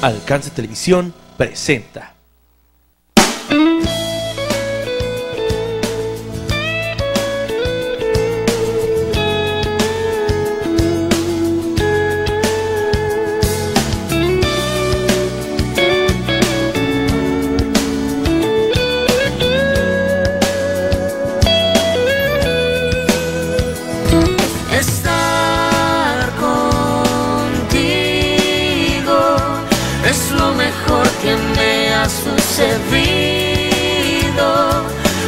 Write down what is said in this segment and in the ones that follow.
Alcance Televisión presenta. Estar contigo es lo mejor que me ha sucedido.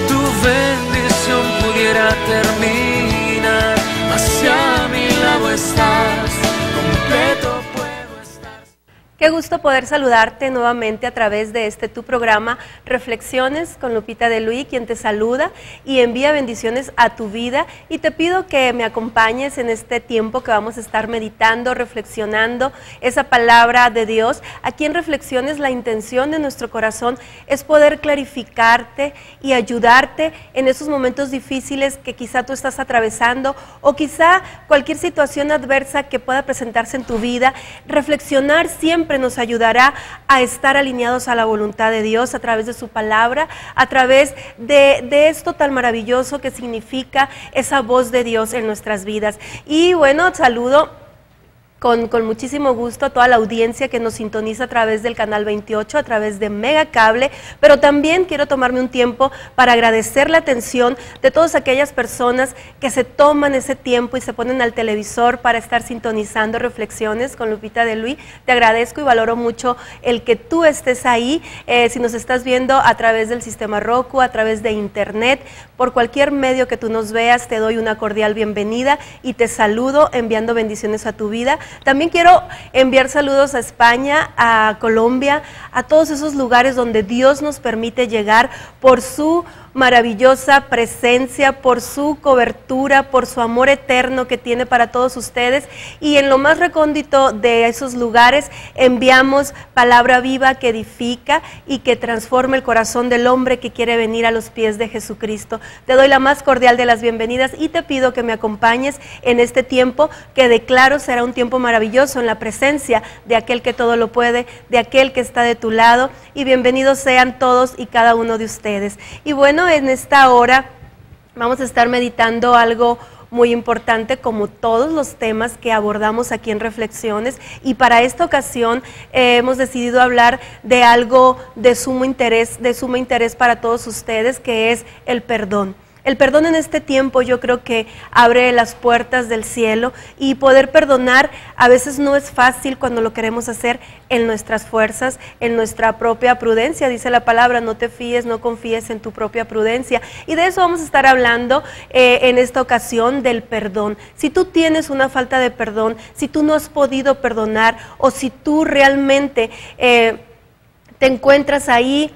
Tu bendición pudiera terminar, hacia mi lado estás, completo puedo estar. Qué gusto poder saludarte nuevamente a través de tu programa Reflexiones con Lupita de Luis, quien te saluda y envía bendiciones a tu vida, y te pido que me acompañes en este tiempo que vamos a estar meditando, reflexionando esa palabra de Dios. Aquí en Reflexiones la intención de nuestro corazón es poder clarificarte y ayudarte en esos momentos difíciles que quizá tú estás atravesando, o quizá cualquier situación adversa que pueda presentarse en tu vida. Reflexionar siempre nos ayudará a estar alineados a la voluntad de Dios a través de su palabra, a través de esto tan maravilloso que significa esa voz de Dios en nuestras vidas. Y bueno, saludo con muchísimo gusto a toda la audiencia que nos sintoniza a través del canal 28, a través de Mega Cable, pero también quiero tomarme un tiempo para agradecer la atención de todas aquellas personas que se toman ese tiempo y se ponen al televisor para estar sintonizando Reflexiones con Lupita de Luis. Te agradezco y valoro mucho el que tú estés ahí. Si nos estás viendo a través del sistema Roku, a través de internet, por cualquier medio que tú nos veas, te doy una cordial bienvenida y te saludo enviando bendiciones a tu vida. También quiero enviar saludos a España, a Colombia, a todos esos lugares donde Dios nos permite llegar por su maravillosa presencia, por su cobertura, por su amor eterno que tiene para todos ustedes. Y en lo más recóndito de esos lugares enviamos palabra viva que edifica y que transforma el corazón del hombre que quiere venir a los pies de Jesucristo. Te doy la más cordial de las bienvenidas y te pido que me acompañes en este tiempo que declaro será un tiempo maravilloso en la presencia de aquel que todo lo puede, de aquel que está de tu lado, y bienvenidos sean todos y cada uno de ustedes. Y bueno, en esta hora vamos a estar meditando algo muy importante, como todos los temas que abordamos aquí en Reflexiones, y para esta ocasión hemos decidido hablar de algo de sumo interés para todos ustedes, que es el perdón. El perdón en este tiempo yo creo que abre las puertas del cielo, y poder perdonar a veces no es fácil cuando lo queremos hacer en nuestras fuerzas, en nuestra propia prudencia. Dice la palabra, no te fíes, no confíes en tu propia prudencia. Y de eso vamos a estar hablando en esta ocasión, del perdón. Si tú tienes una falta de perdón, si tú no has podido perdonar, o si tú realmente te encuentras ahí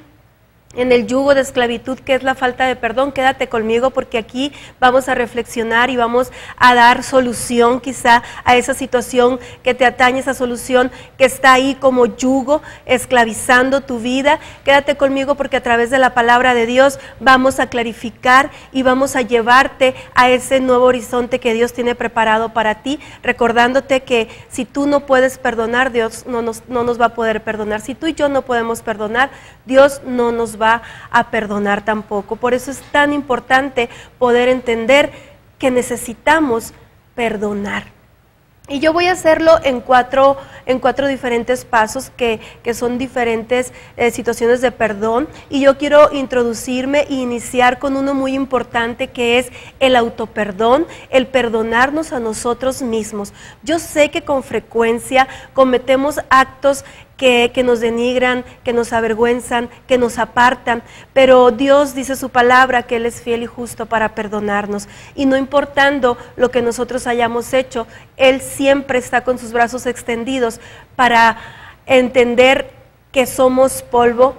en el yugo de esclavitud que es la falta de perdón, quédate conmigo, porque aquí vamos a reflexionar y vamos a dar solución quizá a esa situación que te atañe, esa solución que está ahí como yugo esclavizando tu vida. Quédate conmigo, porque a través de la palabra de Dios vamos a clarificar y vamos a llevarte a ese nuevo horizonte que Dios tiene preparado para ti, recordándote que si tú no puedes perdonar, Dios no nos va a poder perdonar. Si tú y yo no podemos perdonar, Dios no nos va a perdonar tampoco. Por eso es tan importante poder entender que necesitamos perdonar. Y yo voy a hacerlo en cuatro diferentes pasos que son diferentes situaciones de perdón, y yo quiero introducirme e iniciar con uno muy importante, que es el autoperdón, el perdonarnos a nosotros mismos. Yo sé que con frecuencia cometemos actos que nos denigran, que nos avergüenzan, que nos apartan, pero Dios dice su palabra que Él es fiel y justo para perdonarnos, y no importando lo que nosotros hayamos hecho, Él siempre está con sus brazos extendidos para entender que somos polvo,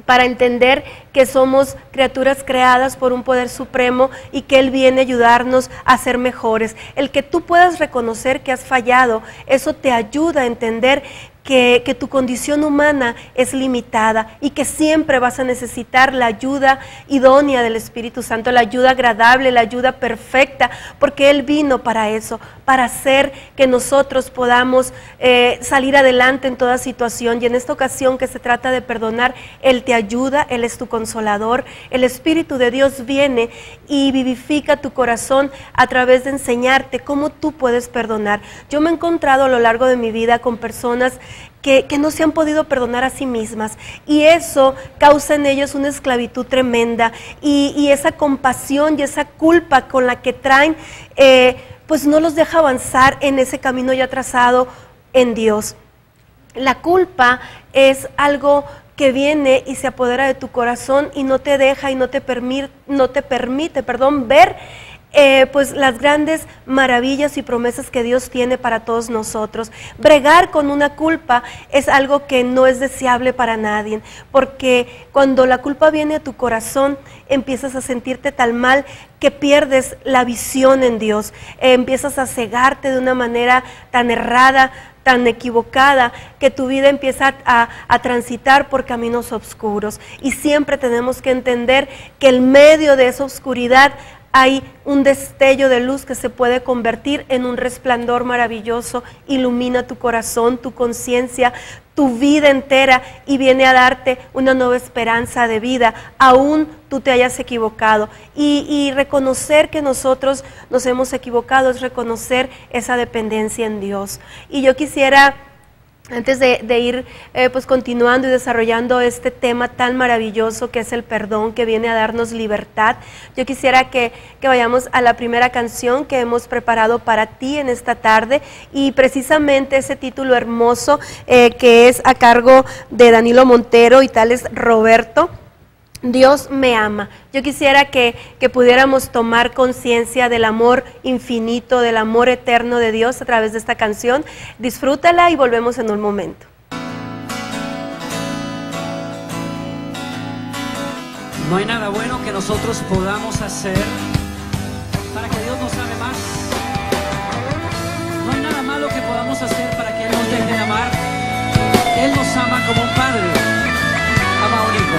para entender que somos criaturas creadas por un poder supremo y que Él viene a ayudarnos a ser mejores. El que tú puedas reconocer que has fallado, eso te ayuda a entender que tu condición humana es limitada y que siempre vas a necesitar la ayuda idónea del Espíritu Santo, la ayuda agradable, la ayuda perfecta, porque Él vino para eso, para hacer que nosotros podamos salir adelante en toda situación. Y en esta ocasión que se trata de perdonar, Él te ayuda, Él es tu consolador. El Espíritu de Dios viene y vivifica tu corazón a través de enseñarte cómo tú puedes perdonar. Yo me he encontrado a lo largo de mi vida con personas que no se han podido perdonar a sí mismas, y eso causa en ellos una esclavitud tremenda, y esa compasión y esa culpa con la que traen, pues no los deja avanzar en ese camino ya trazado en Dios. La culpa es algo que viene y se apodera de tu corazón y no te deja y no te permite ver pues las grandes maravillas y promesas que Dios tiene para todos nosotros. Bregar con una culpa es algo que no es deseable para nadie, porque cuando la culpa viene a tu corazón, empiezas a sentirte tan mal que pierdes la visión en Dios, empiezas a cegarte de una manera tan errada, tan equivocada, que tu vida empieza a transitar por caminos oscuros. Y siempre tenemos que entender que en medio de esa oscuridad hay un destello de luz que se puede convertir en un resplandor maravilloso, ilumina tu corazón, tu conciencia, tu vida entera, y viene a darte una nueva esperanza de vida, aún tú te hayas equivocado. Y reconocer que nosotros nos hemos equivocado es reconocer esa dependencia en Dios. Y yo quisiera, antes de ir pues continuando y desarrollando este tema tan maravilloso que es el perdón, que viene a darnos libertad, yo quisiera que vayamos a la primera canción que hemos preparado para ti en esta tarde, y precisamente ese título hermoso que es a cargo de Danilo Montero y Tales Roberto, Dios me ama. Yo quisiera que pudiéramos tomar conciencia del amor infinito, del amor eterno de Dios a través de esta canción. Disfrútala y volvemos en un momento. No hay nada bueno que nosotros podamos hacer para que Dios nos ame más. No hay nada malo que podamos hacer para que Él nos deje de amar. Él nos ama como un padre ama a un hijo.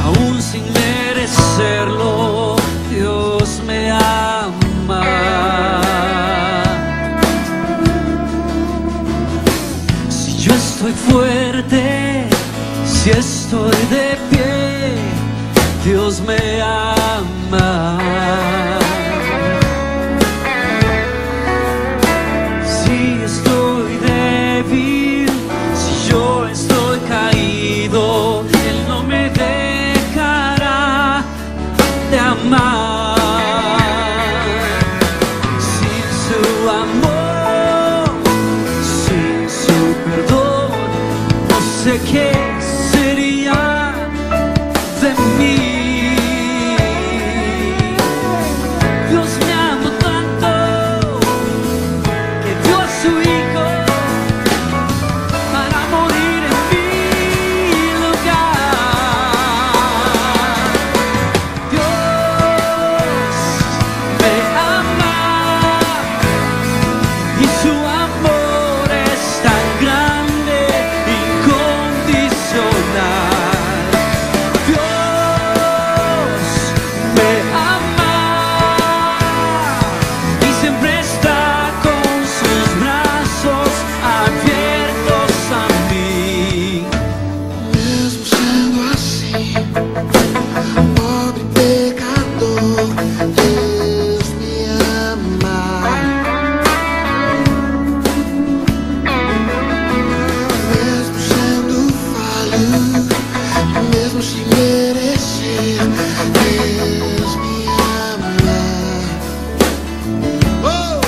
Aún sin merecerlo, Dios me ama. Si yo estoy fuerte, si estoy de pie, Dios me ama. Si estoy débil, si yo estoy caído, Él no me dejará de amar. Sin su amor, sin su perdón, no sé qué sería de mí. Dios me amó tanto que dio a su Hijo para morir en mi lugar. Dios me ama y su amor es tan grande, incondicional. Dios me ama y siempre está con sus brazos abiertos a mí. Mesmo sendo assim, pobre pecador, Deus me ama. Mesmo sendo falho, mesmo sem merecer, Deus me ama. Oh!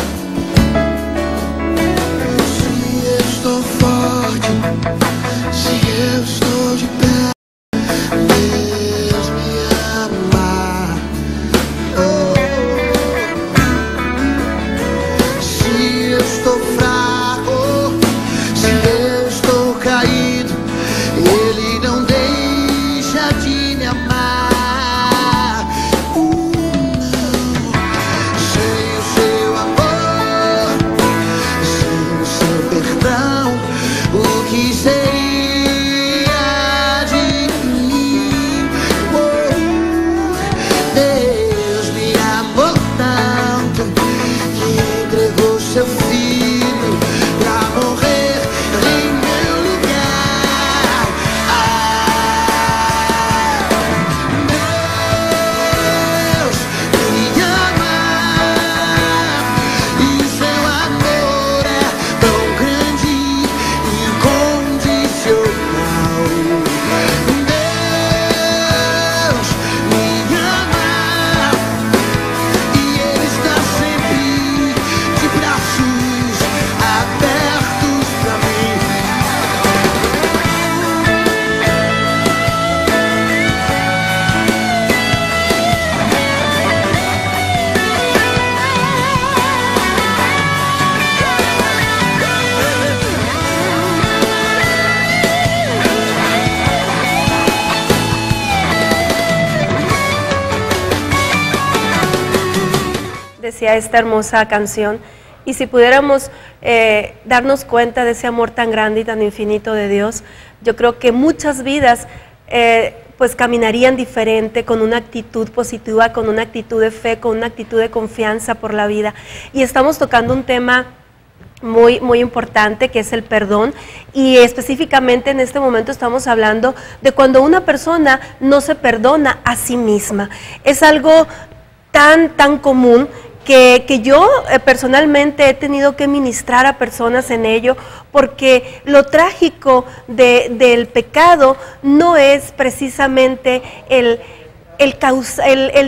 decía esta hermosa canción. Y si pudiéramos darnos cuenta de ese amor tan grande y tan infinito de Dios, yo creo que muchas vidas pues caminarían diferente, con una actitud positiva, con una actitud de fe, con una actitud de confianza por la vida. Y estamos tocando un tema muy, muy importante, que es el perdón, y específicamente en este momento estamos hablando de cuando una persona no se perdona a sí misma. Es algo tan común que yo personalmente he tenido que ministrar a personas en ello, porque lo trágico del pecado no es precisamente el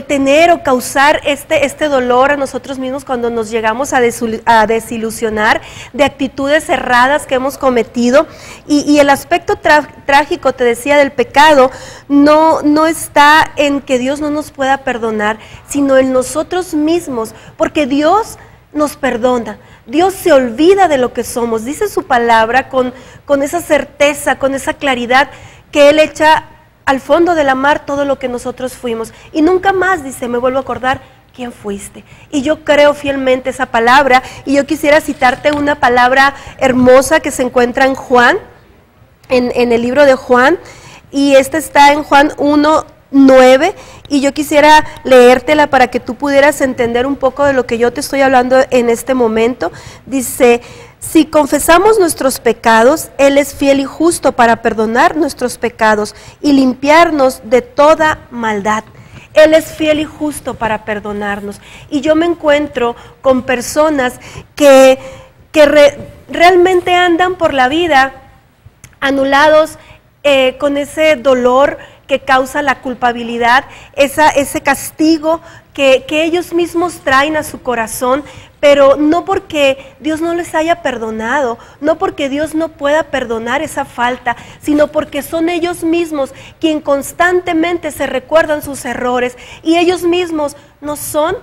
tener o causar este dolor a nosotros mismos cuando nos llegamos a desilusionar de actitudes erradas que hemos cometido, y el aspecto trágico, te decía, del pecado no está en que Dios no nos pueda perdonar, sino en nosotros mismos, porque Dios nos perdona. Dios se olvida de lo que somos, dice su palabra con esa certeza, con esa claridad, que Él echa al fondo de la mar todo lo que nosotros fuimos, y nunca más, dice, me vuelvo a acordar quién fuiste. Y yo creo fielmente esa palabra, y yo quisiera citarte una palabra hermosa que se encuentra en Juan, en el libro de Juan, y esta está en Juan 1:9, y yo quisiera leértela para que tú pudieras entender un poco de lo que yo te estoy hablando en este momento. Dice: si confesamos nuestros pecados, Él es fiel y justo para perdonar nuestros pecados y limpiarnos de toda maldad. Él es fiel y justo para perdonarnos. Y yo me encuentro con personas que realmente andan por la vida anulados, con ese dolor que causa la culpabilidad, ese castigo que ellos mismos traen a su corazón, pero no porque Dios no les haya perdonado, no porque Dios no pueda perdonar esa falta, sino porque son ellos mismos quien constantemente se recuerdan sus errores, y ellos mismos no son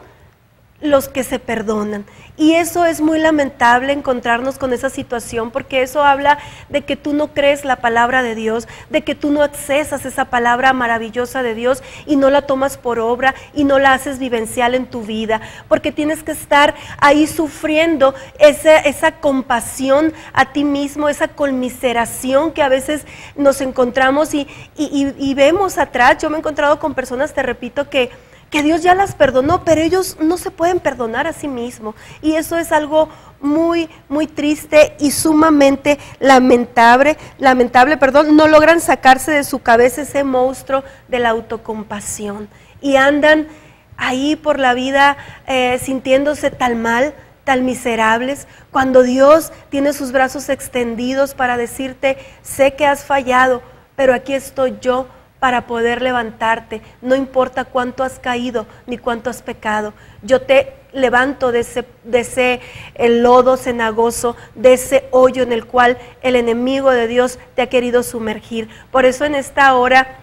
los que se perdonan. Y eso es muy lamentable, encontrarnos con esa situación, porque eso habla de que tú no crees la palabra de Dios, de que tú no accesas esa palabra maravillosa de Dios y no la tomas por obra y no la haces vivencial en tu vida, porque tienes que estar ahí sufriendo esa compasión a ti mismo, esa conmiseración que a veces nos encontramos y vemos atrás. Yo me he encontrado con personas, te repito, que Dios ya las perdonó, pero ellos no se pueden perdonar a sí mismos, y eso es algo muy, muy triste y sumamente lamentable, no logran sacarse de su cabeza ese monstruo de la autocompasión, y andan ahí por la vida sintiéndose tan mal, tan miserables, cuando Dios tiene sus brazos extendidos para decirte: sé que has fallado, pero aquí estoy yo para poder levantarte, no importa cuánto has caído ni cuánto has pecado. Yo te levanto de ese el lodo cenagoso, de ese hoyo en el cual el enemigo de Dios te ha querido sumergir. Por eso en esta hora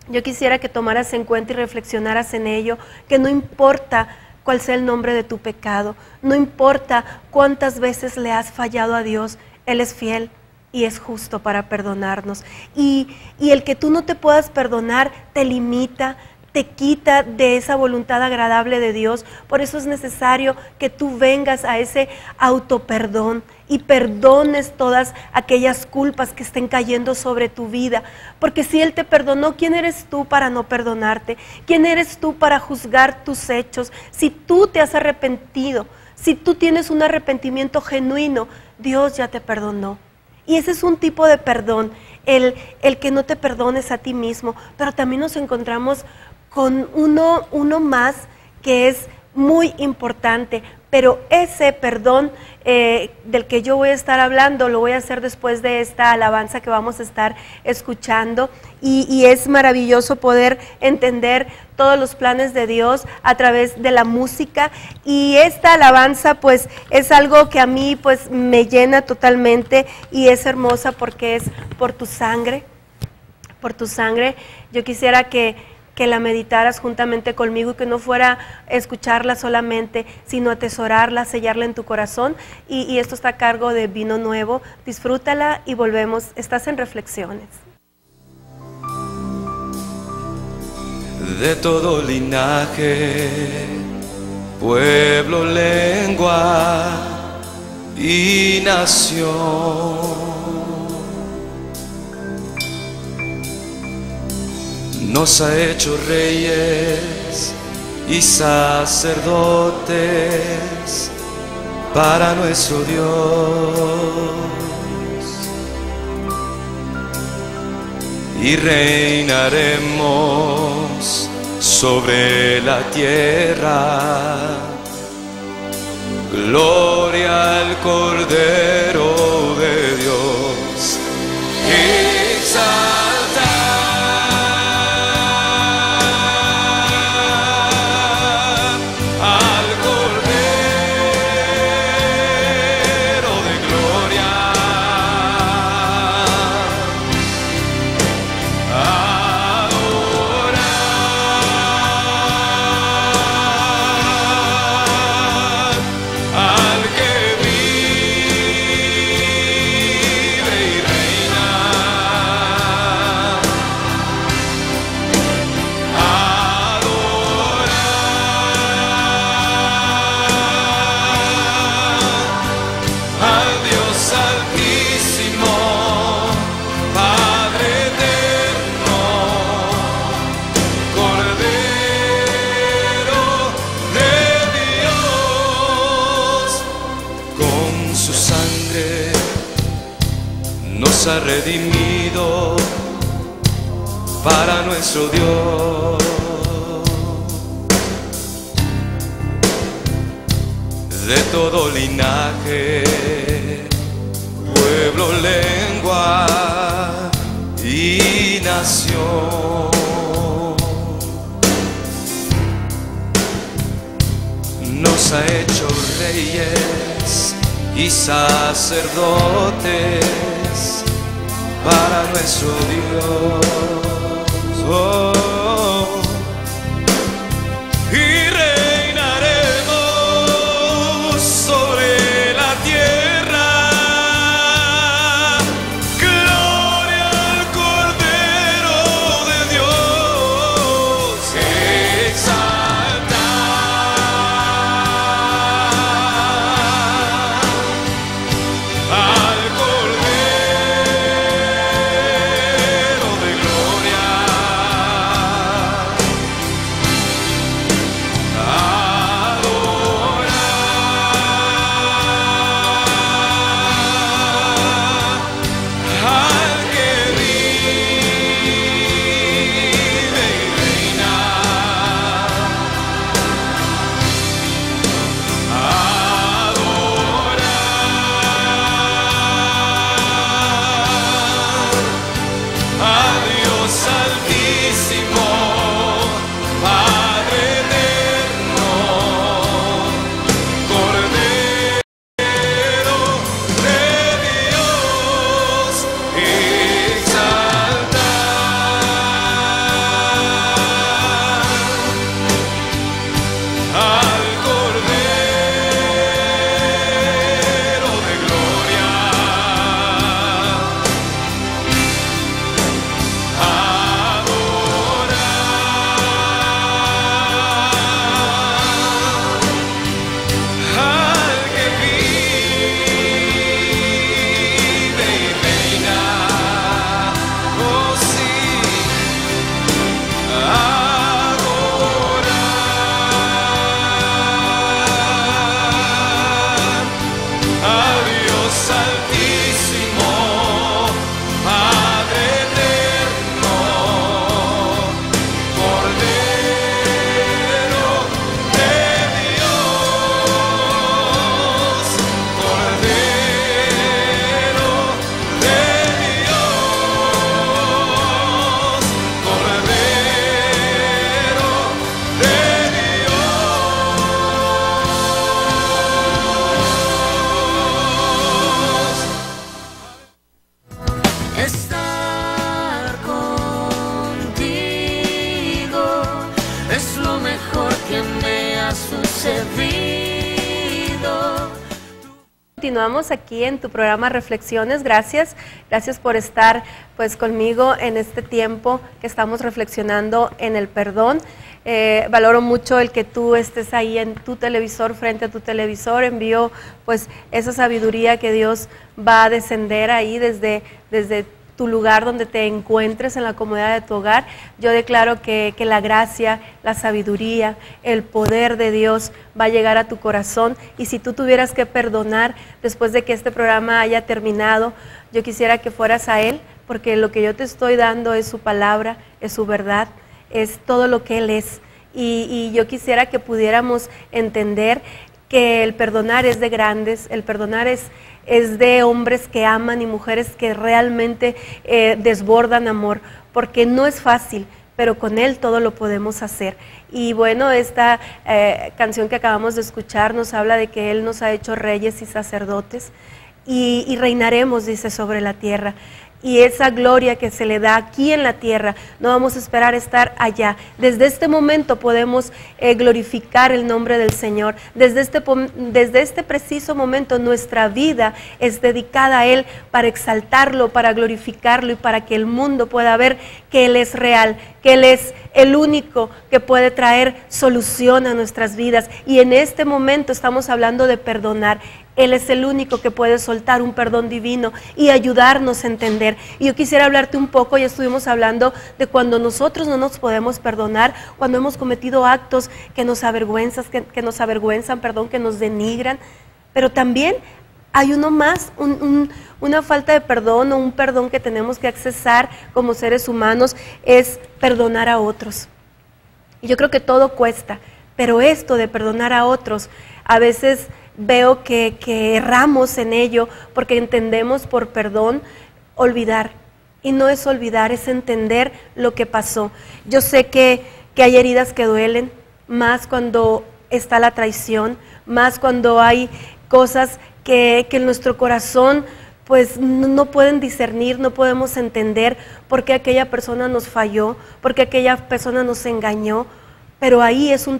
yo quisiera que tomaras en cuenta y reflexionaras en ello, que no importa cuál sea el nombre de tu pecado, no importa cuántas veces le has fallado a Dios, Él es fiel y es justo para perdonarnos. Y el que tú no te puedas perdonar te limita, te quita de esa voluntad agradable de Dios. Por eso es necesario que tú vengas a ese autoperdón y perdones todas aquellas culpas que estén cayendo sobre tu vida. Porque si Él te perdonó, ¿quién eres tú para no perdonarte? ¿Quién eres tú para juzgar tus hechos? Si tú te has arrepentido, si tú tienes un arrepentimiento genuino, Dios ya te perdonó. Y ese es un tipo de perdón, el que no te perdones a ti mismo. Pero también nos encontramos con uno más que es muy importante, pero ese perdón del que yo voy a estar hablando lo voy a hacer después de esta alabanza que vamos a estar escuchando, y es maravilloso poder entender todos los planes de Dios a través de la música, y esta alabanza pues es algo que a mí pues me llena totalmente y es hermosa porque es por tu sangre, por tu sangre. Yo quisiera que la meditaras juntamente conmigo y que no fuera escucharla solamente, sino atesorarla, sellarla en tu corazón, y esto está a cargo de Vino Nuevo. Disfrútala y volvemos. Estás en Reflexiones. De todo linaje pueblo, lengua y nación. Nos ha hecho reyes y sacerdotes para nuestro Dios, y reinaremos sobre la tierra. Gloria al Cordero de Dios. Ha redimido para nuestro Dios, de todo linaje, pueblo, lengua y nación. Nos ha hecho reyes y sacerdotes para nuestro Dios. Oh, y reinaremos sobre la tierra. Gloria al Cordero de Dios. Exalta al Cordero de gloria. continuamos aquí en tu programa Reflexiones. Gracias por estar pues conmigo en este tiempo que estamos reflexionando en el perdón. Valoro mucho el que tú estés ahí en tu televisor, frente a tu televisor. Envío pues esa sabiduría que Dios va a descender ahí desde tu lugar donde te encuentres, en la comodidad de tu hogar. Yo declaro que la gracia, la sabiduría, el poder de Dios va a llegar a tu corazón, y si tú tuvieras que perdonar después de que este programa haya terminado, yo quisiera que fueras a Él, porque lo que yo te estoy dando es su palabra, es su verdad, es todo lo que Él es, y yo quisiera que pudiéramos entender que el perdonar es de grandes, el perdonar es de hombres que aman y mujeres que realmente desbordan amor, porque no es fácil, pero con Él todo lo podemos hacer. Y bueno, esta canción que acabamos de escuchar nos habla de que Él nos ha hecho reyes y sacerdotes, y reinaremos, dice, sobre la tierra. Y esa gloria que se le da aquí en la tierra, no vamos a esperar estar allá. Desde este momento podemos glorificar el nombre del Señor. Desde este preciso momento nuestra vida es dedicada a Él para exaltarlo, para glorificarlo y para que el mundo pueda ver que Él es real, que Él es el único que puede traer solución a nuestras vidas. Y en este momento estamos hablando de perdonar. Él es el único que puede soltar un perdón divino y ayudarnos a entender. Y yo quisiera hablarte un poco, ya estuvimos hablando de cuando nosotros no nos podemos perdonar, cuando hemos cometido actos que nos avergüenzan, que nos denigran, pero también hay uno más, una falta de perdón o un perdón que tenemos que accesar como seres humanos, es perdonar a otros. Y yo creo que todo cuesta, pero esto de perdonar a otros, a veces veo que erramos en ello porque entendemos por perdón olvidar. Y no es olvidar, es entender lo que pasó. Yo sé que hay heridas que duelen, más cuando está la traición, más cuando hay cosas que en nuestro corazón pues no pueden discernir, no podemos entender por qué aquella persona nos falló, por qué aquella persona nos engañó, pero ahí es un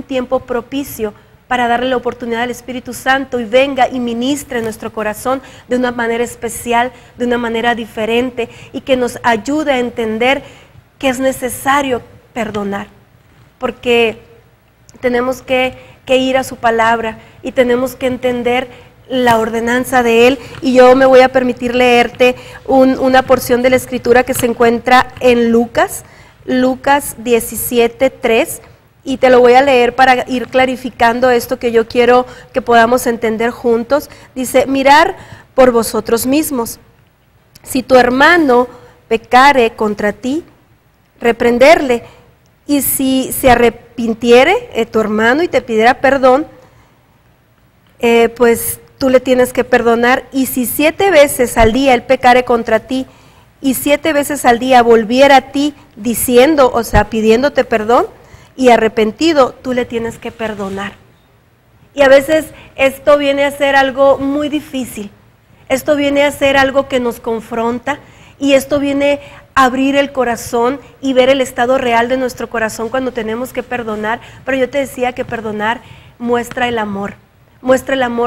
tiempo propicio para darle la oportunidad al Espíritu Santo y venga y ministre en nuestro corazón de una manera especial, de una manera diferente, y que nos ayude a entender que es necesario perdonar, porque tenemos que ir a su palabra y tenemos que entender la ordenanza de Él. Y yo me voy a permitir leerte una porción de la Escritura que se encuentra en Lucas 17:3, y te lo voy a leer para ir clarificando esto que yo quiero que podamos entender juntos. Dice: mirar por vosotros mismos. Si tu hermano pecare contra ti, reprenderle, y si se arrepintiere tu hermano y te pidiera perdón, pues tú le tienes que perdonar. Y si 7 veces al día él pecare contra ti, y 7 veces al día volviera a ti diciendo, o sea, pidiéndote perdón, y arrepentido, tú le tienes que perdonar. Y a veces esto viene a ser algo muy difícil, esto viene a ser algo que nos confronta, y esto viene a abrir el corazón y ver el estado real de nuestro corazón cuando tenemos que perdonar. Pero yo te decía que perdonar muestra el amor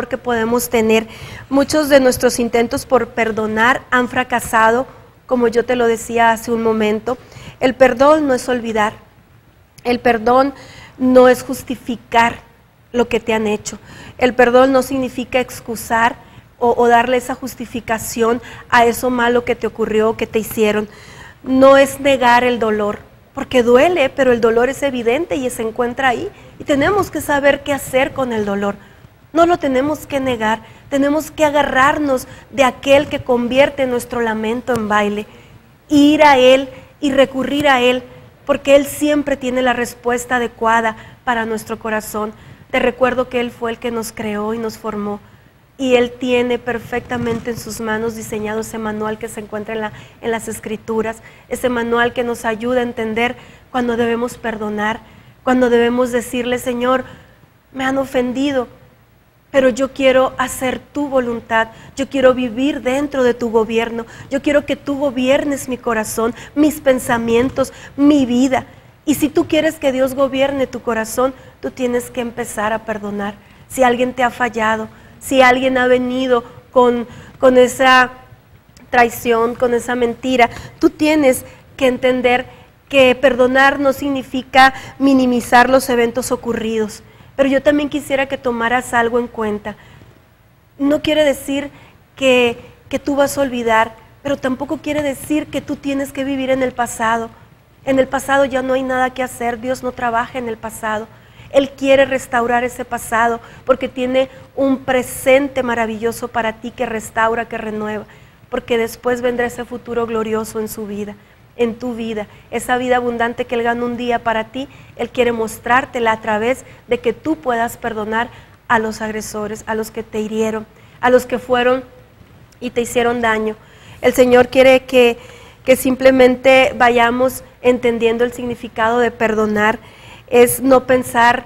que podemos tener. Muchos de nuestros intentos por perdonar han fracasado, como yo te lo decía hace un momento. El perdón no es olvidar. El perdón no es justificar lo que te han hecho. El perdón no significa excusar o darle esa justificación a eso malo que te ocurrió, que te hicieron. No es negar el dolor, porque duele, pero el dolor es evidente y se encuentra ahí. Y tenemos que saber qué hacer con el dolor. No lo tenemos que negar, tenemos que agarrarnos de aquel que convierte nuestro lamento en baile, ir a Él y recurrir a Él, porque Él siempre tiene la respuesta adecuada para nuestro corazón. Te recuerdo que Él fue el que nos creó y nos formó, y Él tiene perfectamente en sus manos diseñado ese manual que se encuentra en las Escrituras, ese manual que nos ayuda a entender cuando debemos perdonar, cuando debemos decirle: Señor, me han ofendido, pero yo quiero hacer tu voluntad, yo quiero vivir dentro de tu gobierno, yo quiero que tú gobiernes mi corazón, mis pensamientos, mi vida. Y si tú quieres que Dios gobierne tu corazón, tú tienes que empezar a perdonar. Si alguien te ha fallado, Si alguien ha venido con esa traición, con esa mentira, tú tienes que entender que perdonar no significa minimizar los eventos ocurridos. Pero yo también quisiera que tomaras algo en cuenta. No quiere decir que tú vas a olvidar, pero tampoco quiere decir que tú tienes que vivir en el pasado. En el pasado ya no hay nada que hacer, Dios no trabaja en el pasado. Él quiere restaurar ese pasado porque tiene un presente maravilloso para ti que restaura, que renueva, porque después vendrá ese futuro glorioso en su vida, en tu vida, esa vida abundante que Él gana un día para ti. Él quiere mostrártela a través de que tú puedas perdonar a los agresores, a los que te hirieron, a los que fueron y te hicieron daño. El Señor quiere que simplemente vayamos entendiendo el significado de perdonar. Es no pensar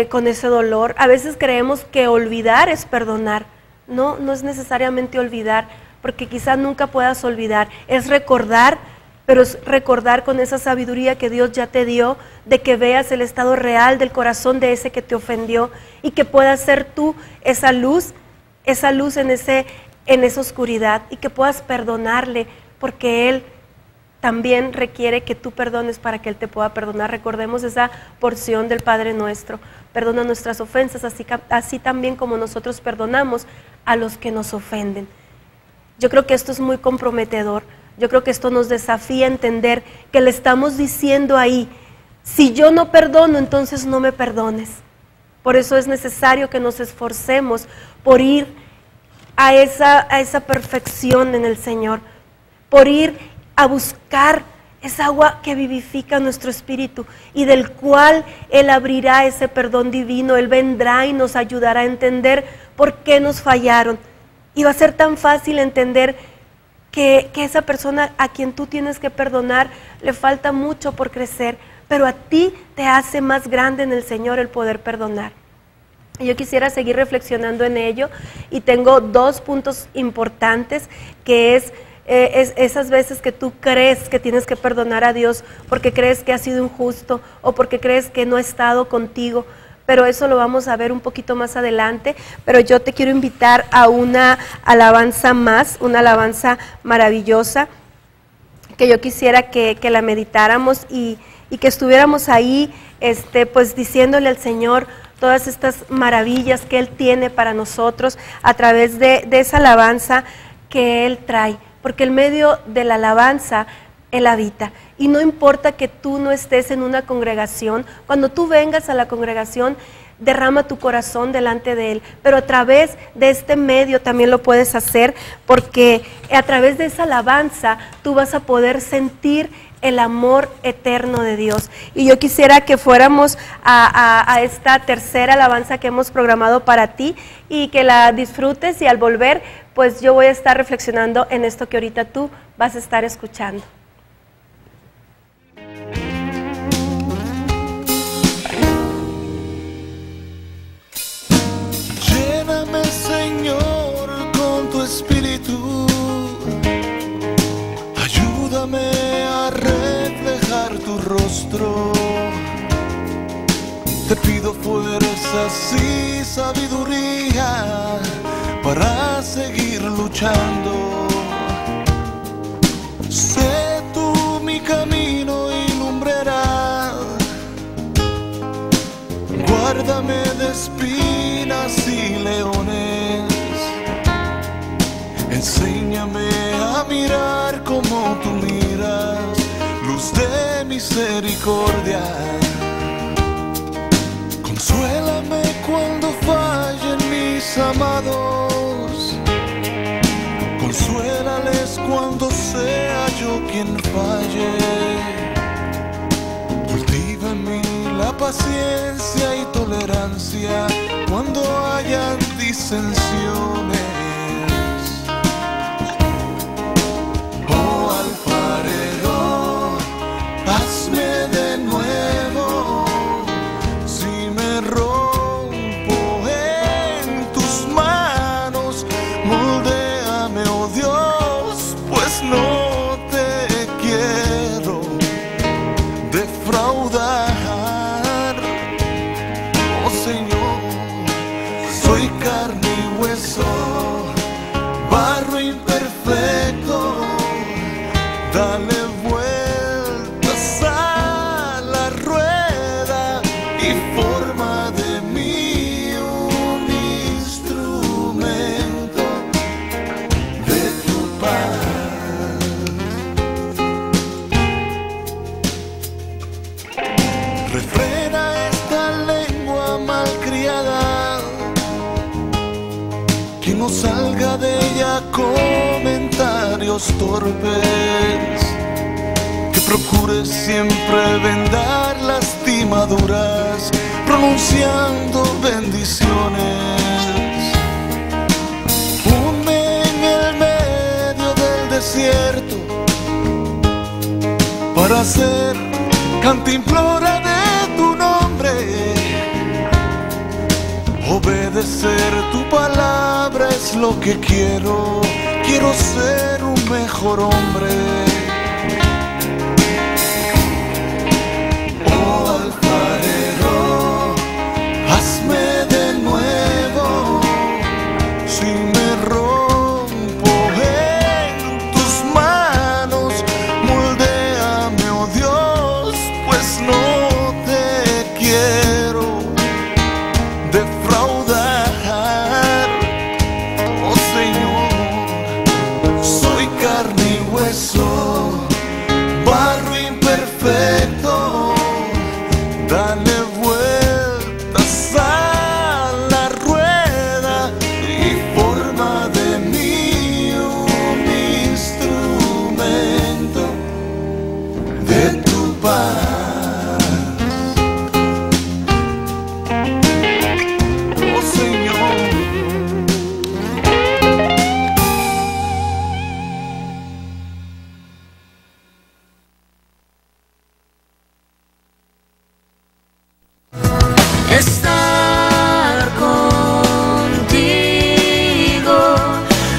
con ese dolor. A veces creemos que olvidar es perdonar. No es necesariamente olvidar, porque quizás nunca puedas olvidar. Es recordar, pero es recordar con esa sabiduría que Dios ya te dio, de que veas el estado real del corazón de ese que te ofendió y que puedas ser tú esa luz en esa oscuridad, y que puedas perdonarle, porque Él también requiere que tú perdones para que Él te pueda perdonar. Recordemos esa porción del Padre Nuestro: perdona nuestras ofensas, así también como nosotros perdonamos a los que nos ofenden. Yo creo que esto es muy comprometedor. Yo creo que esto nos desafía a entender que le estamos diciendo ahí: si yo no perdono, entonces no me perdones. Por eso es necesario que nos esforcemos por ir a esa perfección en el Señor, por ir a buscar esa agua que vivifica nuestro espíritu y del cual Él abrirá ese perdón divino. Él vendrá y nos ayudará a entender por qué nos fallaron. Y va a ser tan fácil entender que esa persona a quien tú tienes que perdonar le falta mucho por crecer, pero a ti te hace más grande en el Señor el poder perdonar. Y yo quisiera seguir reflexionando en ello, y tengo 2 puntos importantes, que es esas veces que tú crees que tienes que perdonar a Dios porque crees que ha sido injusto o porque crees que no ha estado contigo, pero eso lo vamos a ver un poquito más adelante. Pero yo te quiero invitar a una alabanza más, una alabanza maravillosa, que yo quisiera que la meditáramos y que estuviéramos ahí, pues diciéndole al Señor todas estas maravillas que Él tiene para nosotros a través de esa alabanza que Él trae. Porque en medio de la alabanza Él habita. Y no importa que tú no estés en una congregación, cuando tú vengas a la congregación, derrama tu corazón delante de Él. Pero a través de este medio también lo puedes hacer, porque a través de esa alabanza tú vas a poder sentir el amor eterno de Dios. Y yo quisiera que fuéramos a esta tercera alabanza que hemos programado para ti, y que la disfrutes, y al volver pues yo voy a estar reflexionando en esto que ahorita tú vas a estar escuchando. Lléname, Señor, con tu espíritu. Ayúdame a reflejar tu rostro. Te pido fuerzas y sabiduría para seguir luchando. Sé tú mi camino y lumbrera. Guárdame de espinas y leones. Enséñame a mirar como tú miras, luz de misericordia. Consuélame cuando fallen mis amados. Consuélales cuando sea yo quien falle. Cultiva en mí la paciencia y tolerancia cuando hayan disensiones. Oh alfarero, hazme de nuevo. Si me rompo en tus manos, moldéame, oh Dios, pues no te quiero defraudar. Oh Señor, soy carne y no salga de ella comentarios torpes, que procure siempre vendar lastimaduras, pronunciando bendiciones. Ponme en el medio del desierto para ser cantimplora de tu nombre. Obedecer tu palabra es lo que quiero. Quiero ser un mejor hombre. Oh alfarero, hazme de nuevo. Si me rompo en tus manos, moldéame, oh Dios, pues no te quiero defraudar. Oh Señor, soy carne y hueso, barro imperfecto. Dale vueltas a la rueda y forma de mí un instrumento de tu paz. Oh Señor. Estar contigo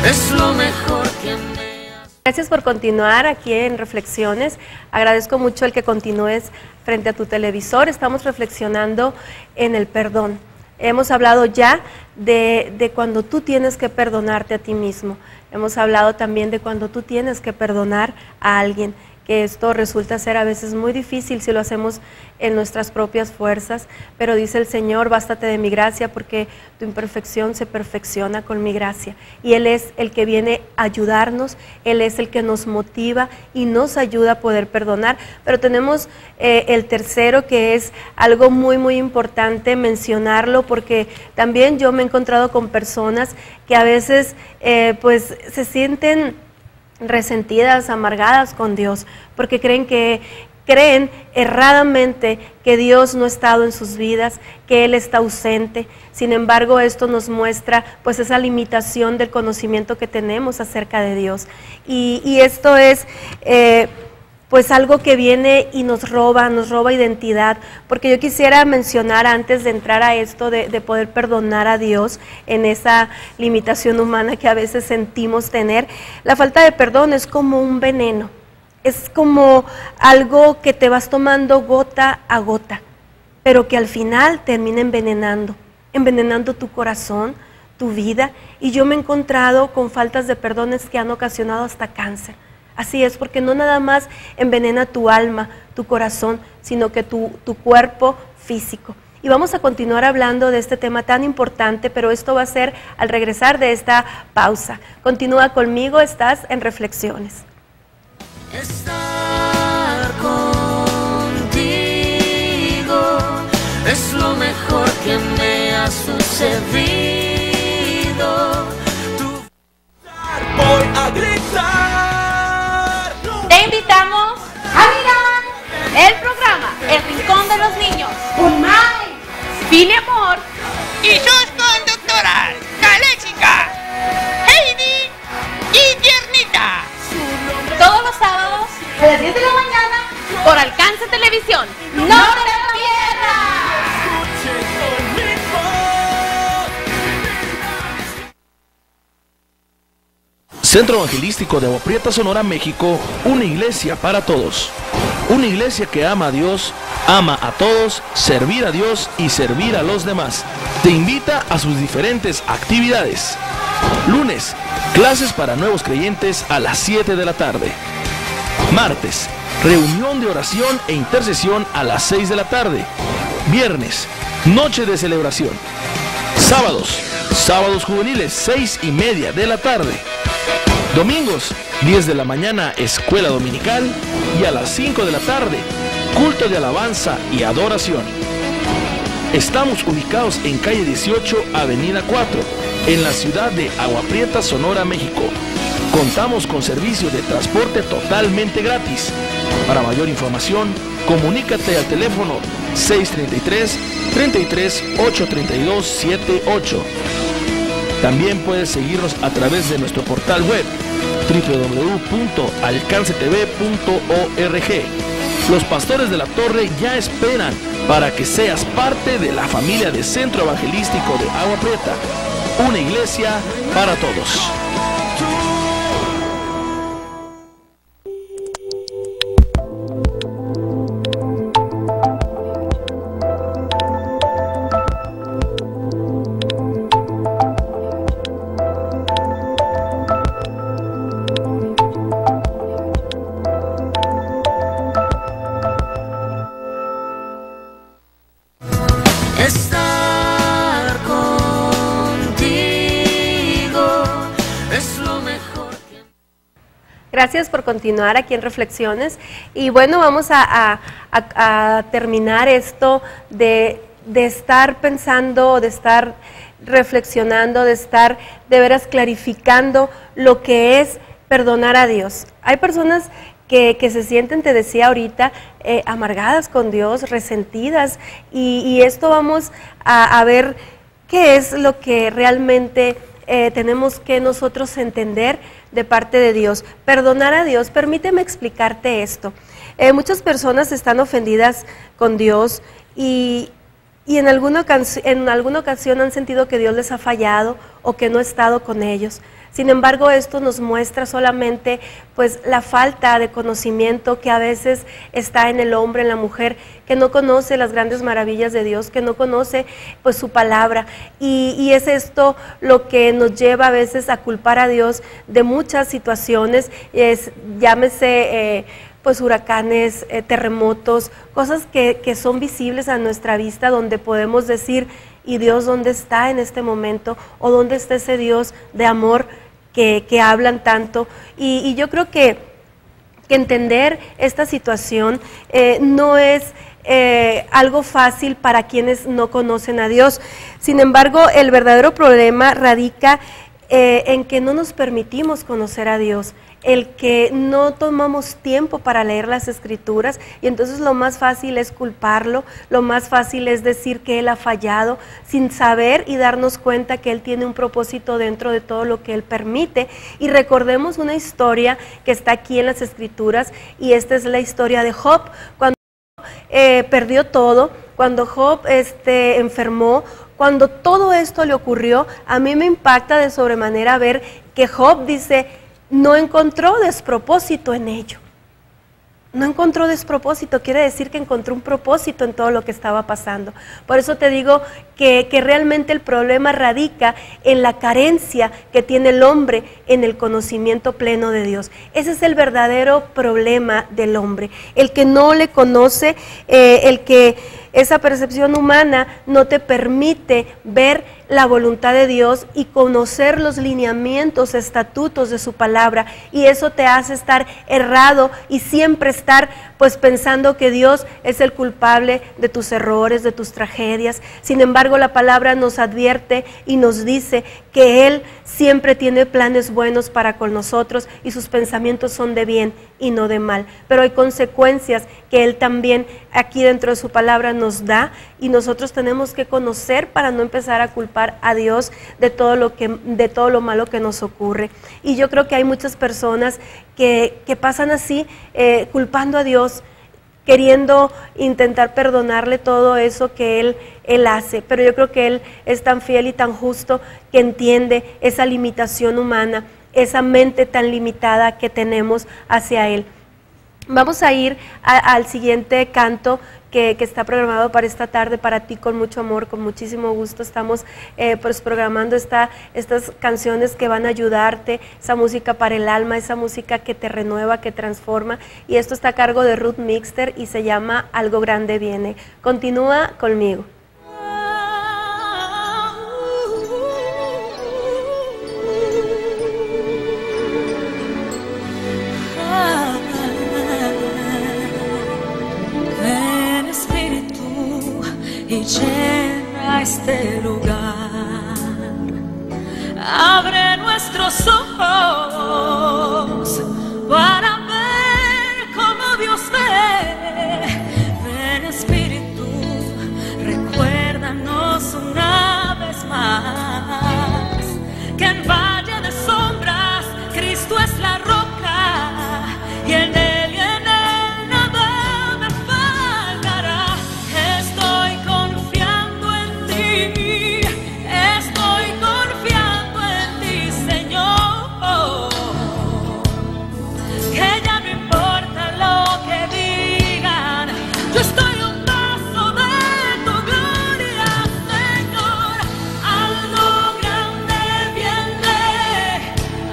es lo mejor que me has... Gracias por continuar aquí en Reflexiones. Agradezco mucho el que continúes frente a tu televisor. Estamos reflexionando en el perdón. Hemos hablado ya de cuando tú tienes que perdonarte a ti mismo. Hemos hablado también de cuando tú tienes que perdonar a alguien, que esto resulta ser a veces muy difícil si lo hacemos en nuestras propias fuerzas, pero dice el Señor, bástate de mi gracia porque tu imperfección se perfecciona con mi gracia. Y Él es el que viene a ayudarnos, Él es el que nos motiva y nos ayuda a poder perdonar. Pero tenemos el tercero, que es algo muy, muy importante mencionarlo, porque también yo me he encontrado con personas que a veces pues se sienten resentidas, amargadas con Dios, porque creen erradamente que Dios no ha estado en sus vidas, que Él está ausente. Sin embargo, esto nos muestra pues esa limitación del conocimiento que tenemos acerca de Dios. Y esto es pues algo que viene y nos roba identidad, porque yo quisiera mencionar antes de entrar a esto de poder perdonar a Dios en esa limitación humana que a veces sentimos tener. La falta de perdón es como un veneno, es como algo que te vas tomando gota a gota, pero que al final termina envenenando tu corazón, tu vida. Y yo me he encontrado con faltas de perdones que han ocasionado hasta cáncer. Así es, porque no nada más envenena tu alma, tu corazón, sino que tu cuerpo físico. Y vamos a continuar hablando de este tema tan importante, pero esto va a ser al regresar de esta pausa. Continúa conmigo, estás en Reflexiones. Estar contigo es lo mejor que me ha sucedido. Voy a gritar. Te invitamos a mirar el programa El Rincón de los Niños con Mai, Fili Amor y sus conductoras, Caléxica, Heidi y Tiernita. todos los sábados a las 10 de la mañana por Alcance Televisión. ¡No te lo pierdas! Centro Evangelístico de Agua Prieta, Sonora, México, una iglesia para todos. Una iglesia que ama a Dios, ama a todos, servir a Dios y servir a los demás. Te invita a sus diferentes actividades. Lunes, clases para nuevos creyentes a las 7 de la tarde. Martes, reunión de oración e intercesión a las 6 de la tarde. Viernes, noche de celebración. Sábados juveniles, 6:30 de la tarde. Domingos, 10 de la mañana, escuela dominical, y a las 5 de la tarde, culto de alabanza y adoración. Estamos ubicados en calle 18, avenida 4, en la ciudad de Agua Prieta, Sonora, México. Contamos con servicio de transporte totalmente gratis. Para mayor información, comunícate al teléfono 633-33-832-78. También puedes seguirnos a través de nuestro portal web www.alcancetv.org. Los pastores de la Torre ya esperan para que seas parte de la familia de Centro Evangelístico de Agua Prieta, una iglesia para todos. Estar contigo es lo mejor que... Gracias por continuar aquí en Reflexiones. Y bueno, vamos a terminar esto de estar pensando, de estar reflexionando, de estar de veras clarificando lo que es perdonar a Dios. Hay personas que se sienten, te decía ahorita, amargadas con Dios, resentidas, y esto vamos a ver qué es lo que realmente tenemos que nosotros entender de parte de Dios. Perdonar a Dios, permíteme explicarte esto. Muchas personas están ofendidas con Dios y en alguna ocasión han sentido que Dios les ha fallado o que no ha estado con ellos. Sin embargo, esto nos muestra solamente pues la falta de conocimiento que a veces está en el hombre, en la mujer, que no conoce las grandes maravillas de Dios, que no conoce pues su palabra, y es esto lo que nos lleva a veces a culpar a Dios de muchas situaciones, llámese pues huracanes, terremotos, cosas que son visibles a nuestra vista, donde podemos decir: ¿y Dios dónde está en este momento? ¿O dónde está ese Dios de amor que hablan tanto? Y yo creo que entender esta situación no es algo fácil para quienes no conocen a Dios. Sin embargo, el verdadero problema radica en que no nos permitimos conocer a Dios, el que no tomamos tiempo para leer las Escrituras, y entonces lo más fácil es culparlo, lo más fácil es decir que Él ha fallado, sin saber y darnos cuenta que Él tiene un propósito dentro de todo lo que Él permite. Y recordemos una historia que está aquí en las Escrituras, y esta es la historia de Job. Cuando perdió todo, cuando Job enfermó, cuando todo esto le ocurrió, a mí me impacta de sobremanera ver que Job dice: no encontró despropósito en ello. No encontró despropósito, quiere decir que encontró un propósito en todo lo que estaba pasando. Por eso te digo que realmente el problema radica en la carencia que tiene el hombre en el conocimiento pleno de Dios. Ese es el verdadero problema del hombre, el que no le conoce, el que esa percepción humana no te permite ver la voluntad de Dios y conocer los lineamientos, estatutos de su palabra, y eso te hace estar errado y siempre estar pues pensando que Dios es el culpable de tus errores, de tus tragedias. Sin embargo, la palabra nos advierte y nos dice que Él siempre tiene planes buenos para con nosotros y sus pensamientos son de bien y no de mal. Pero hay consecuencias que Él también aquí dentro de su palabra nos da, y nosotros tenemos que conocer para no empezar a culpar a Dios de todo lo malo que nos ocurre. Y yo creo que hay muchas personas que pasan así, culpando a Dios, queriendo intentar perdonarle todo eso que Él hace, pero yo creo que Él es tan fiel y tan justo que entiende esa limitación humana, esa mente tan limitada que tenemos hacia Él. Vamos a ir al siguiente canto que está programado para esta tarde, para ti, con mucho amor, con muchísimo gusto. Estamos pues programando estas canciones que van a ayudarte, esa música para el alma, esa música que te renueva, que transforma, y esto está a cargo de Ruth Mixter y se llama Algo Grande Viene. Continúa conmigo. Y llena este lugar, abre nuestros ojos para ver como Dios ve. Ven Espíritu, recuérdanos una vez más que en valle de sombras Cristo es la roca y en él nada me faltará. Estoy confiando en ti, estoy confiando en ti, Señor, que ya no importa lo que digan, yo estoy a un paso de tu gloria, Señor. Algo grande viene,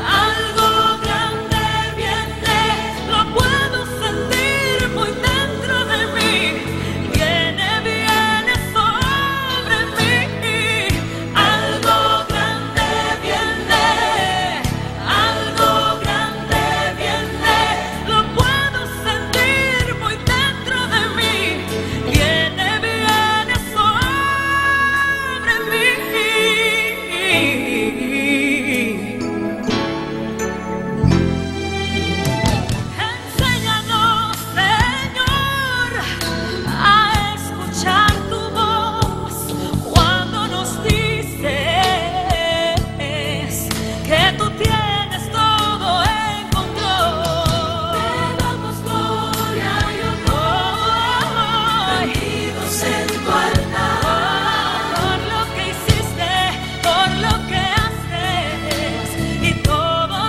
algo grande viene, lo puedo sentir muy dentro de mí. Viene, viene sobre mí. Algo grande viene, algo grande viene, lo puedo sentir muy dentro de mí. Viene, viene sobre mí. Enséñanos, Señor, a escuchar tu voz cuando nos dices que tú tienes todo en control. Te damos gloria y honor, rendidos en tu altar, por lo que hiciste, por lo que haces y todo lo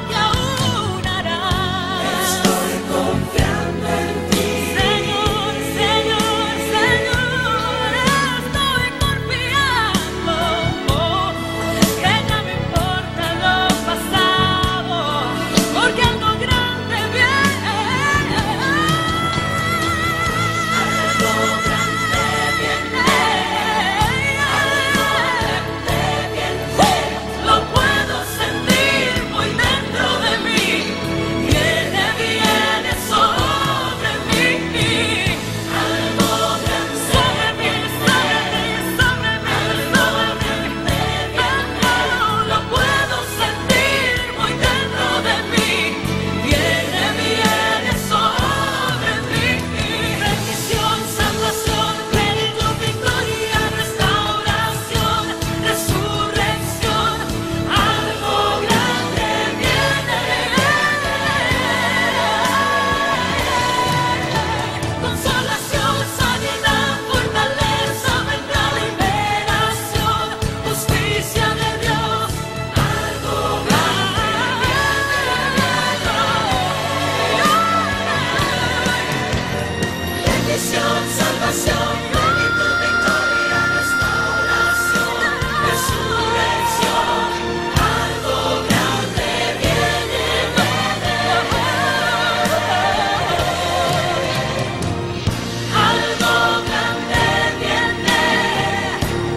que aún harás. Estoy confiando en ti, Señor, Señor, Señor. Estoy confiando que ya no importa lo pasado, porque algo grande viene. Algo grande viene, algo grande viene, lo puedo sentir muy dentro de mí. Viene, viene sobre mí. Algo grande sobre mí, sobre mí, sobre mí, sobre mí. Lo puedo sentir muy dentro de mí. Viene, viene sobre mí. Bendición, salvación, plenitud, victoria, restauración, resurrección. Algo grande viene. Consolación, sanidad, fortaleza, verdad, liberación, justicia de Dios. Algo grande viene. Bendición, salvación, plenitud, victoria, restauración, resurrección. Algo grande viene. Algo grande viene,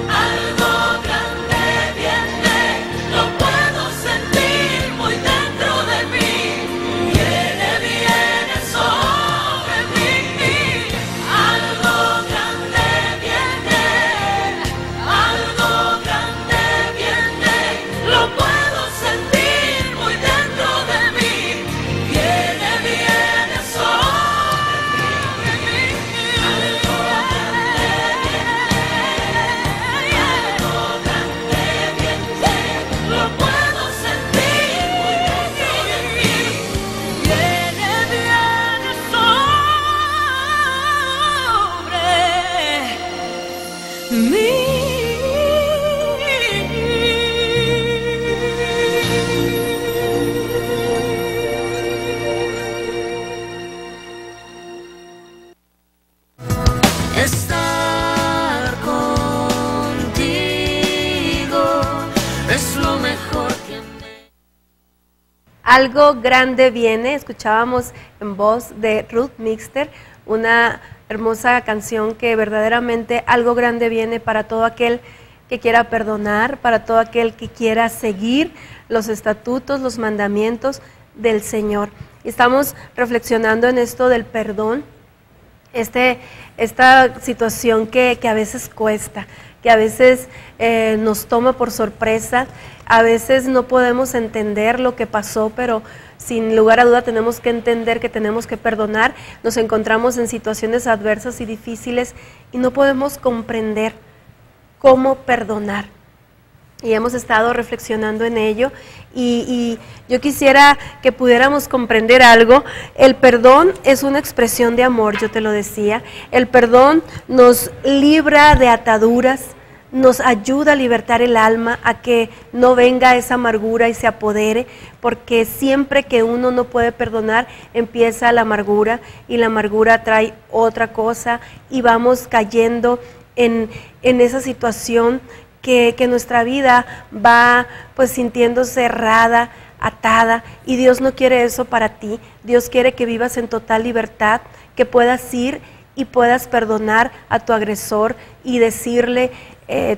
algo grande viene, lo puedo sentir muy dentro de mí. Viene, viene sobre mí. Algo grande viene, algo grande viene, lo puedo sentir muy dentro de mí. Viene, viene sobre mí. Algo grande viene, lo puedo sentir muy dentro de mí. Viene, viene sobre mí. Estar contigo es lo mejor que me... Algo grande viene, escuchábamos en voz de Ruth Mixter, una hermosa canción que verdaderamente algo grande viene para todo aquel que quiera perdonar, para todo aquel que quiera seguir los estatutos, los mandamientos del Señor. Y estamos reflexionando en esto del perdón, esta situación que a veces cuesta, que a veces nos toma por sorpresa, a veces no podemos entender lo que pasó, pero sin lugar a duda tenemos que entender que tenemos que perdonar. Nos encontramos en situaciones adversas y difíciles y no podemos comprender cómo perdonar. Y hemos estado reflexionando en ello y yo quisiera que pudiéramos comprender algo. El perdón es una expresión de amor, yo te lo decía. El perdón nos libra de ataduras, nos ayuda a libertar el alma, a que no venga esa amargura y se apodere, porque siempre que uno no puede perdonar, empieza la amargura y la amargura trae otra cosa y vamos cayendo en esa situación que nuestra vida va pues sintiendo cerrada, atada, y Dios no quiere eso para ti. Dios quiere que vivas en total libertad, que puedas ir y puedas perdonar a tu agresor y decirle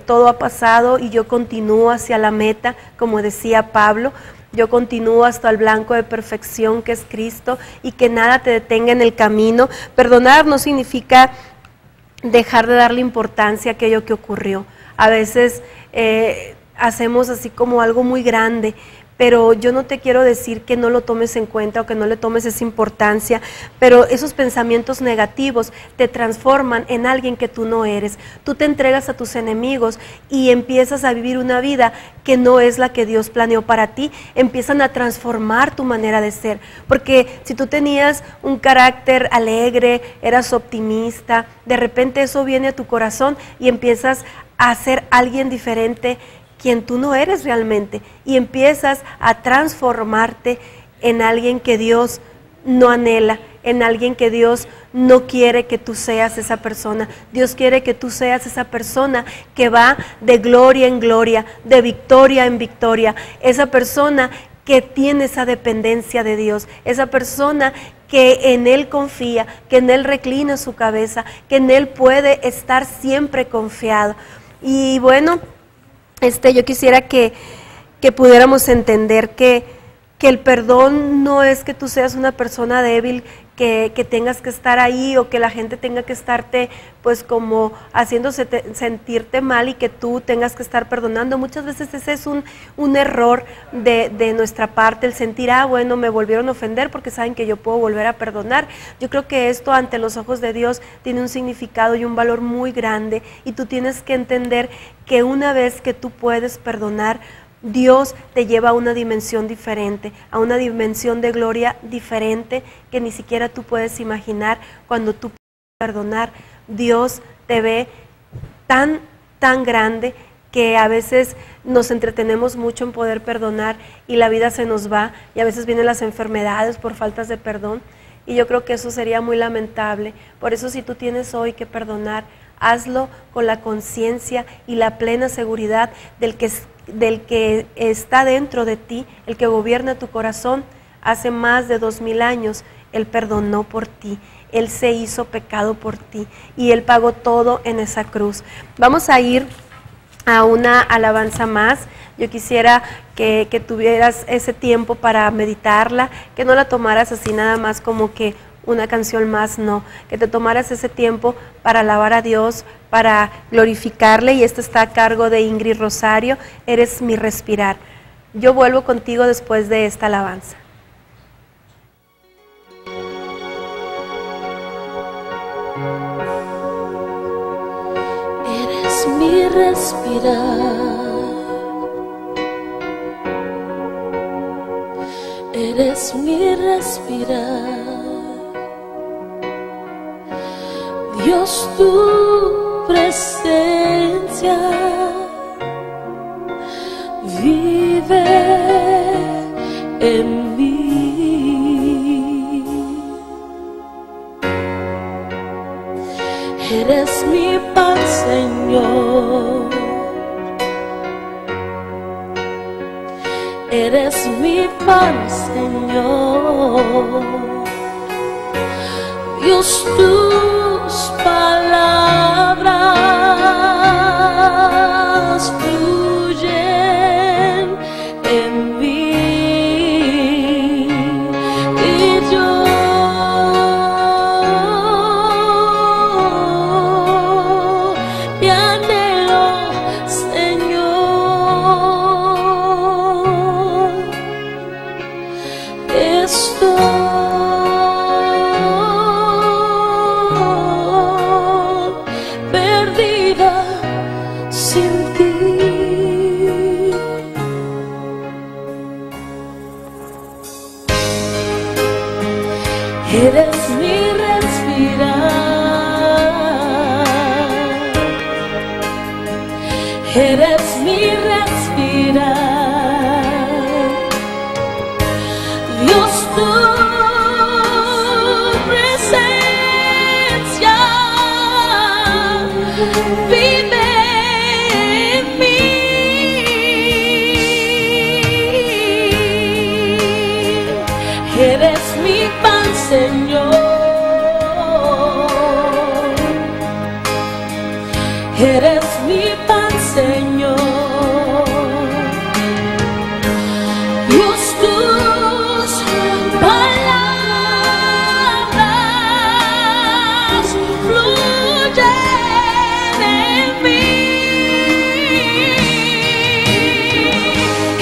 todo ha pasado y yo continúo hacia la meta, como decía Pablo. Yo continúo hasta el blanco de perfección que es Cristo y que nada te detenga en el camino. Perdonar no significa dejar de darle importancia a aquello que ocurrió. A veces hacemos así como algo muy grande, pero yo no te quiero decir que no lo tomes en cuenta o que no le tomes esa importancia, pero esos pensamientos negativos te transforman en alguien que tú no eres. Tú te entregas a tus enemigos y empiezas a vivir una vida que no es la que Dios planeó para ti. Empiezan a transformar tu manera de ser, porque si tú tenías un carácter alegre, eras optimista, de repente eso viene a tu corazón y empiezas a ser alguien diferente, quien tú no eres realmente, y empiezas a transformarte en alguien que Dios no anhela, en alguien que Dios no quiere que tú seas esa persona. Dios quiere que tú seas esa persona que va de gloria en gloria, de victoria en victoria, esa persona que tiene esa dependencia de Dios, esa persona que en Él confía, que en Él reclina su cabeza, que en Él puede estar siempre confiado. Y bueno, yo quisiera que pudiéramos entender que el perdón no es que tú seas una persona débil, que tengas que estar ahí o que la gente tenga que estarte pues como haciéndose sentirte mal y que tú tengas que estar perdonando. Muchas veces ese es un error de nuestra parte, el sentir, bueno, me volvieron a ofender porque saben que yo puedo volver a perdonar. Yo creo que esto ante los ojos de Dios tiene un significado y un valor muy grande, y tú tienes que entender que una vez que tú puedes perdonar, Dios te lleva a una dimensión diferente, a una dimensión de gloria diferente que ni siquiera tú puedes imaginar. Cuando tú puedes perdonar, Dios te ve tan grande que a veces nos entretenemos mucho en poder perdonar y la vida se nos va, y a veces vienen las enfermedades por faltas de perdón, y yo creo que eso sería muy lamentable. Por eso, si tú tienes hoy que perdonar, hazlo con la conciencia y la plena seguridad del que está dentro de ti, el que gobierna tu corazón. Hace más de 2000 años Él perdonó por ti, Él se hizo pecado por ti y Él pagó todo en esa cruz. Vamos a ir a una alabanza más. Yo quisiera que tuvieras ese tiempo para meditarla, que no la tomaras así nada más como que una canción más, no, que te tomaras ese tiempo para alabar a Dios, para glorificarle, y esto está a cargo de Ingrid Rosario. Eres mi respirar. Yo vuelvo contigo después de esta alabanza. Eres mi respirar, eres mi respirar. Dios, tu presencia vive en mí. Eres mi pan, Señor. Eres mi pan, Señor. Dios, tus palabras fluyen en mí, y yo mi anhelo eres mi pan, Señor. Tus palabras fluyen en mí y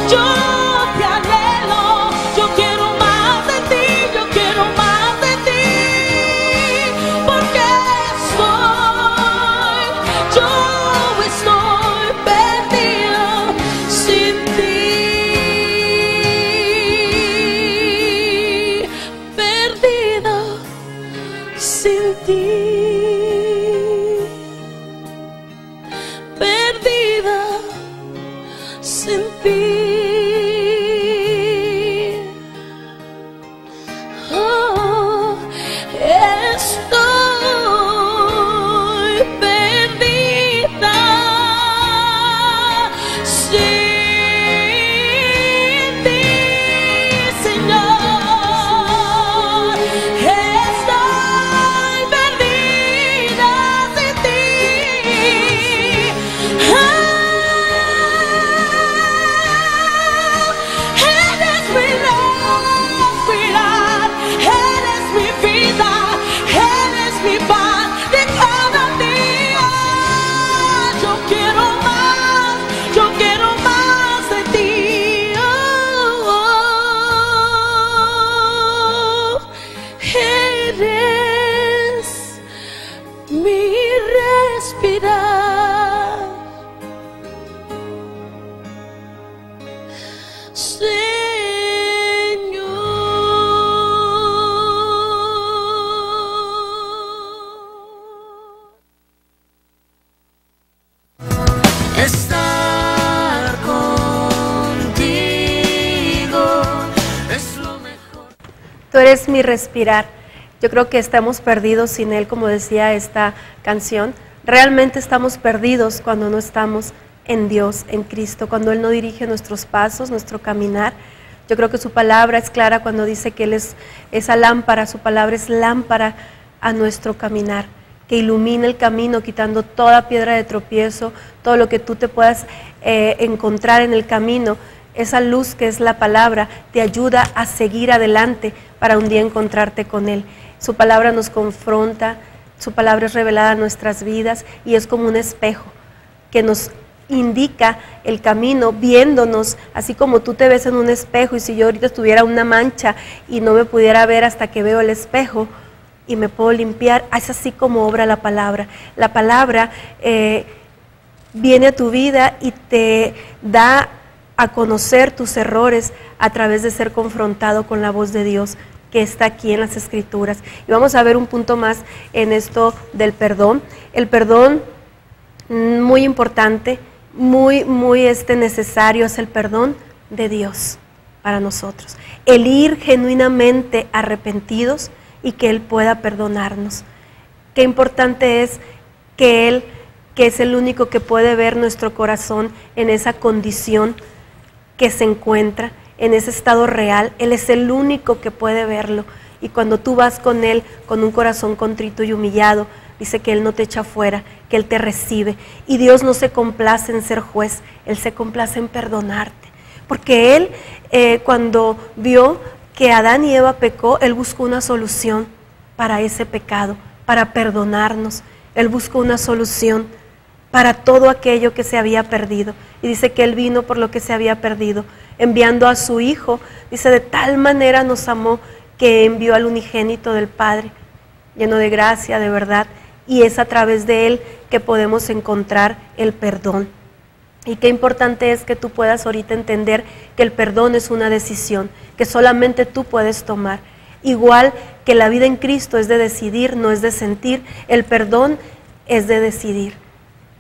yo te anhelo, yo quiero más de ti, yo quiero más de ti, porque yo estoy perdida sin ti, perdida sin ti, perdida sin ti. Estoy perdida sin ti, Señor. Estoy perdida sin ti. Eres mi respirar, eres mi vida, eres mi paz de cada día. Yo quiero más de ti. Eres mi respirar, Estar contigo es lo mejor. Tú eres mi respirar. Yo creo que estamos perdidos sin Él, como decía esta canción. Realmente estamos perdidos cuando no estamos en Dios, en Cristo, cuando Él no dirige nuestros pasos, nuestro caminar. Yo creo que su palabra es clara cuando dice que Él es esa lámpara, su palabra es lámpara a nuestro caminar, que ilumina el camino, quitando toda piedra de tropiezo, todo lo que tú te puedas encontrar en el camino. Esa luz que es la palabra te ayuda a seguir adelante para un día encontrarte con Él. Su palabra nos confronta, su palabra es revelada a nuestras vidas y es como un espejo que nos indica el camino, viéndonos, así como tú te ves en un espejo, y si yo ahorita tuviera una mancha y no me pudiera ver hasta que veo el espejo y me puedo limpiar, es así como obra la palabra. La palabra viene a tu vida y te da a conocer tus errores a través de ser confrontado con la voz de Dios que está aquí en las Escrituras. Y vamos a ver un punto más en esto del perdón. El perdón, muy importante, muy necesario, es el perdón de Dios para nosotros. El ir genuinamente arrepentidos y que Él pueda perdonarnos. Qué importante es que Él, que es el único que puede ver nuestro corazón en esa condición que se encuentra, en ese estado real, Él es el único que puede verlo. Y cuando tú vas con Él con un corazón contrito y humillado, dice que Él no te echa fuera, que Él te recibe. Y Dios no se complace en ser juez, Él se complace en perdonarte. Porque Él, cuando vio que Adán y Eva pecó, Él buscó una solución para ese pecado, para perdonarnos. Él buscó una solución para todo aquello que se había perdido. Y dice que Él vino por lo que se había perdido, enviando a su Hijo. Dice, de tal manera nos amó que envió al unigénito del Padre, lleno de gracia, de verdad. Y es a través de Él que podemos encontrar el perdón. Y qué importante es que tú puedas ahorita entender que el perdón es una decisión que solamente tú puedes tomar. Igual que la vida en Cristo es de decidir, no es de sentir, el perdón es de decidir.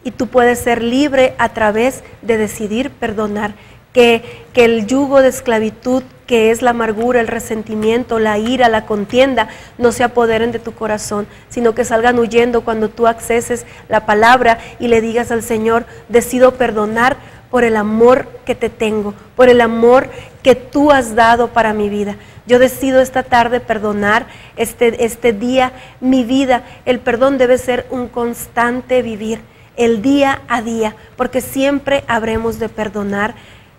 Y tú puedes ser libre a través de decidir perdonar. Que el yugo de esclavitud, que es la amargura, el resentimiento, la ira, la contienda, no se apoderen de tu corazón, sino que salgan huyendo cuando tú acceses la palabra y le digas al Señor: decido perdonar por el amor que te tengo, por el amor que tú has dado para mi vida. Yo decido esta tarde perdonar, este día, mi vida. El perdón debe ser un constante vivir, el día a día, porque siempre habremos de perdonar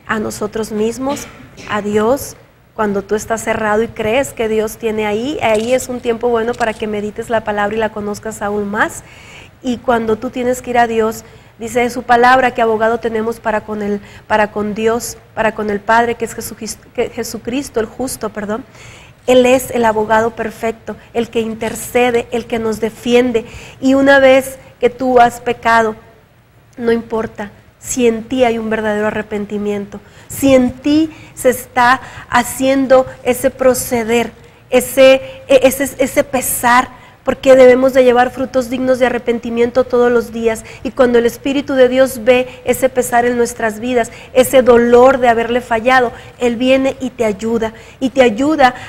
a nosotros mismos, a Dios. Cuando tú estás cerrado y crees que Dios tiene ahí es un tiempo bueno para que medites la palabra y la conozcas aún más. Y cuando tú tienes que ir a Dios, dice en su palabra que abogado tenemos para con Dios, para con el Padre, que es Jesucristo, el justo, perdón. Él es el abogado perfecto, el que intercede, el que nos defiende. Y una vez que tú has pecado, no importa si en ti hay un verdadero arrepentimiento, si en ti se está haciendo ese proceder, ese pesar, porque debemos de llevar frutos dignos de arrepentimiento todos los días. Y cuando el Espíritu de Dios ve ese pesar en nuestras vidas, ese dolor de haberle fallado, Él viene y te ayuda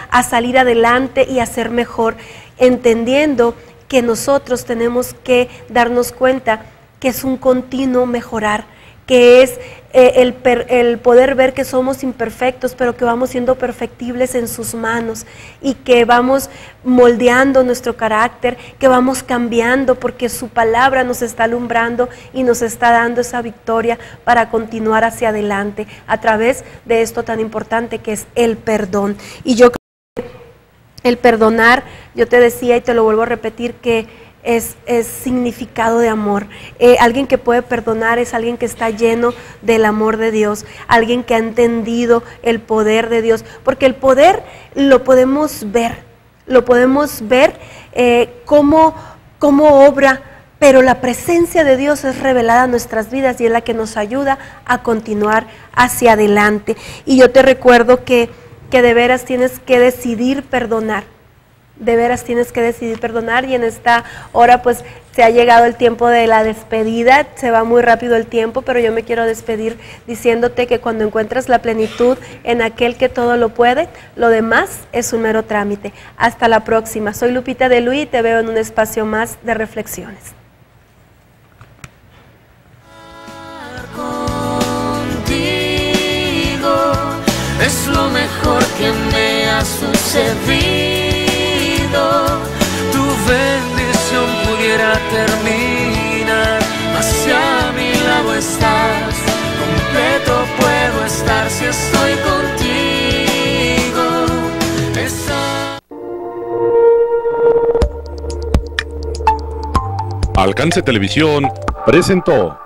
a salir adelante y a ser mejor, entendiendo que nosotros tenemos que darnos cuenta que es un continuo mejorar, que es el poder ver que somos imperfectos, pero que vamos siendo perfectibles en sus manos, y que vamos moldeando nuestro carácter, que vamos cambiando, porque su palabra nos está alumbrando y nos está dando esa victoria para continuar hacia adelante a través de esto tan importante que es el perdón. Y yo creo que el perdonar, yo te decía y te lo vuelvo a repetir, que es significado de amor. Alguien que puede perdonar es alguien que está lleno del amor de Dios, alguien que ha entendido el poder de Dios, porque el poder lo podemos ver cómo obra, pero la presencia de Dios es revelada en nuestras vidas y es la que nos ayuda a continuar hacia adelante. Y yo te recuerdo que de veras tienes que decidir perdonar. De veras tienes que decidir perdonar, y en esta hora pues se ha llegado el tiempo de la despedida. Se va muy rápido el tiempo, pero yo me quiero despedir diciéndote que cuando encuentras la plenitud en aquel que todo lo puede, lo demás es un mero trámite. Hasta la próxima. Soy Lupita de Luis y te veo en un espacio más de reflexiones. Contigo es lo mejor que me ha sucedido. Tu bendición pudiera terminar, mas si a mi lado estás, completo puedo estar si estoy contigo. Alcance Televisión presentó